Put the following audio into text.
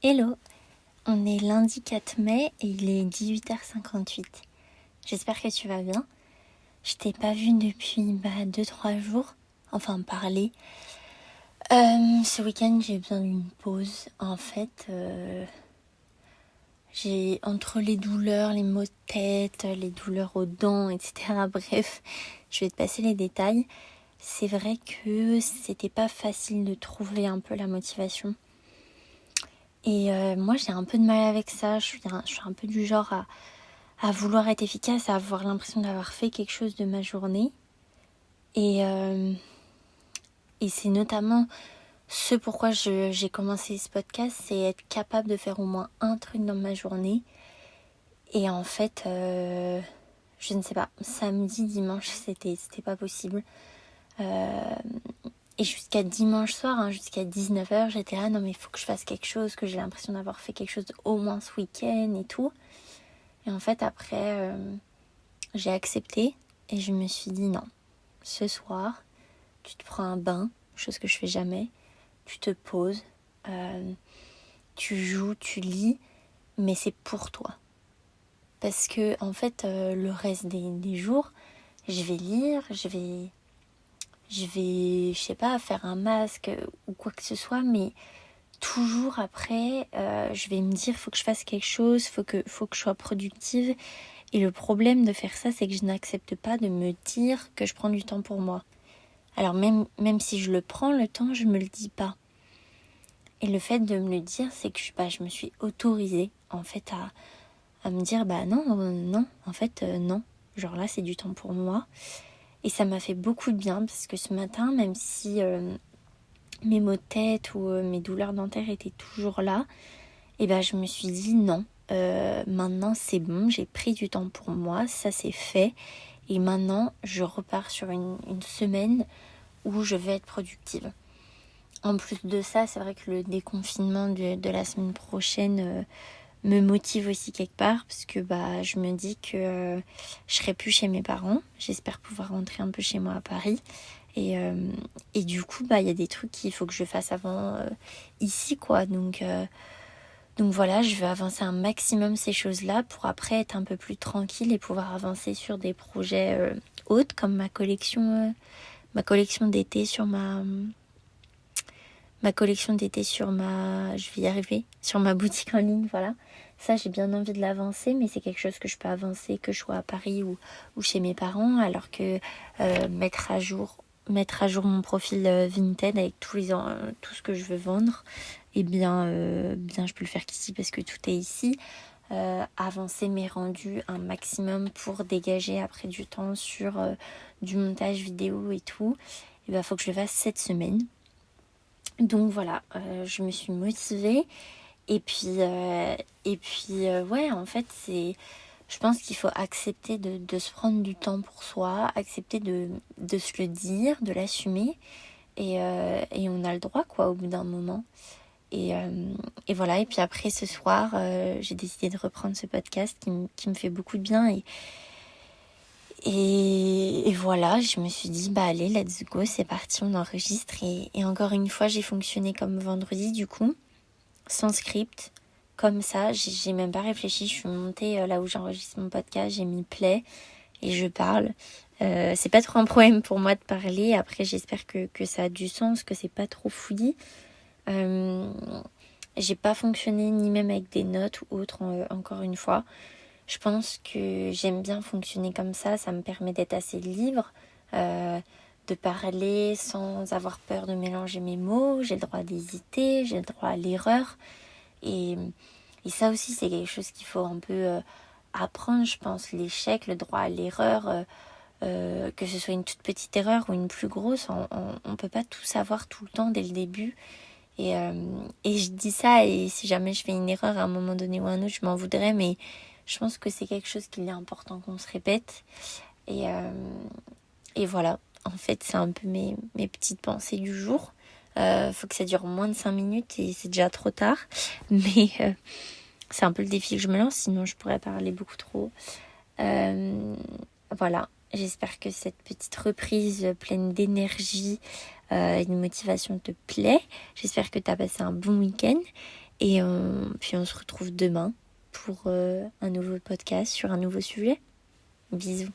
Hello, on est lundi 4 mai et il est 18h58. J'espère que tu vas bien. Je t'ai pas vu depuis 2-3 jours, enfin parler. Ce week-end j'ai besoin d'une pause. En fait, j'ai entre les douleurs, les maux de tête, les douleurs aux dents, etc. Bref, je vais te passer les détails. C'est vrai que c'était pas facile de trouver un peu la motivation. Et moi, j'ai un peu de mal avec ça. Je suis un peu du genre à vouloir être efficace, à avoir l'impression d'avoir fait quelque chose de ma journée. Et c'est notamment ce pourquoi j'ai commencé ce podcast, c'est être capable de faire au moins un truc dans ma journée. Et en fait, je ne sais pas, samedi, dimanche, c'était pas possible. Et jusqu'à dimanche soir, jusqu'à 19h, j'étais là, non mais il faut que je fasse quelque chose, que j'ai l'impression d'avoir fait quelque chose au moins ce week-end et tout. Et en fait, après, j'ai accepté et je me suis dit non. Ce soir, tu te prends un bain, chose que je fais jamais. Tu te poses, tu joues, tu lis, mais c'est pour toi. Parce que en fait, le reste des jours, je vais lire, je vais, je sais pas, faire un masque ou quoi que ce soit, mais toujours après, je vais me dire, faut que je fasse quelque chose, faut que je sois productive. Et le problème de faire ça, c'est que je n'accepte pas de me dire que je prends du temps pour moi. Alors même si je le prends, le temps, je me le dis pas. Et le fait de me le dire, c'est que je me suis autorisée en fait à me dire non, en fait non. Genre là, c'est du temps pour moi. Et ça m'a fait beaucoup de bien parce que ce matin, même si mes maux de tête ou mes douleurs dentaires étaient toujours là, je me suis dit non. Maintenant c'est bon, j'ai pris du temps pour moi, ça c'est fait. Et maintenant je repars sur une semaine où je vais être productive. En plus de ça, c'est vrai que le déconfinement de la semaine prochaine me motive aussi quelque part, parce que je me dis que je serai plus chez mes parents. J'espère pouvoir rentrer un peu chez moi à Paris. Et du coup, il y a des trucs qu'il faut que je fasse avant ici, quoi. Donc voilà, je vais avancer un maximum ces choses-là pour après être un peu plus tranquille et pouvoir avancer sur des projets autres, comme ma collection d'été sur je vais y arriver, sur ma boutique en ligne, voilà. Ça, j'ai bien envie de l'avancer, mais c'est quelque chose que je peux avancer, que je sois à Paris ou chez mes parents, alors que mettre à jour mon profil Vinted avec tout ce que je veux vendre, bien, je peux le faire qu'ici parce que tout est ici. Avancer mes rendus un maximum pour dégager après du temps sur du montage vidéo et tout. Faut que je le fasse cette semaine. Donc voilà, je me suis motivée et puis ouais, en fait je pense qu'il faut accepter de se prendre du temps pour soi, accepter de se le dire, de l'assumer et on a le droit quoi au bout d'un moment. Et voilà, et puis après ce soir, j'ai décidé de reprendre ce podcast qui me fait beaucoup de bien et voilà, je me suis dit, allez, let's go, c'est parti, on enregistre. Et encore une fois, j'ai fonctionné comme vendredi, du coup, sans script, comme ça. J'ai même pas réfléchi, je suis montée là où j'enregistre mon podcast, j'ai mis play et je parle. C'est pas trop un problème pour moi de parler. Après, j'espère que ça a du sens, que c'est pas trop fouillis. J'ai pas fonctionné ni même avec des notes ou autre, encore une fois. Je pense que j'aime bien fonctionner comme ça me permet d'être assez libre, de parler sans avoir peur de mélanger mes mots, j'ai le droit d'hésiter, j'ai le droit à l'erreur. Et ça aussi, c'est quelque chose qu'il faut un peu apprendre, je pense, l'échec, le droit à l'erreur, que ce soit une toute petite erreur ou une plus grosse, on peut pas tout savoir tout le temps dès le début. Et je dis ça, et si jamais je fais une erreur à un moment donné ou à un autre, je m'en voudrais, mais je pense que c'est quelque chose qu'il est important qu'on se répète. Et voilà, en fait, c'est un peu mes petites pensées du jour. Faut que ça dure moins de 5 minutes et c'est déjà trop tard. Mais c'est un peu le défi que je me lance, sinon je pourrais parler beaucoup trop. Voilà, j'espère que cette petite reprise pleine d'énergie et de motivation te plaît. J'espère que tu as passé un bon week-end. Et puis on se retrouve demain pour un nouveau podcast sur un nouveau sujet. Bisous.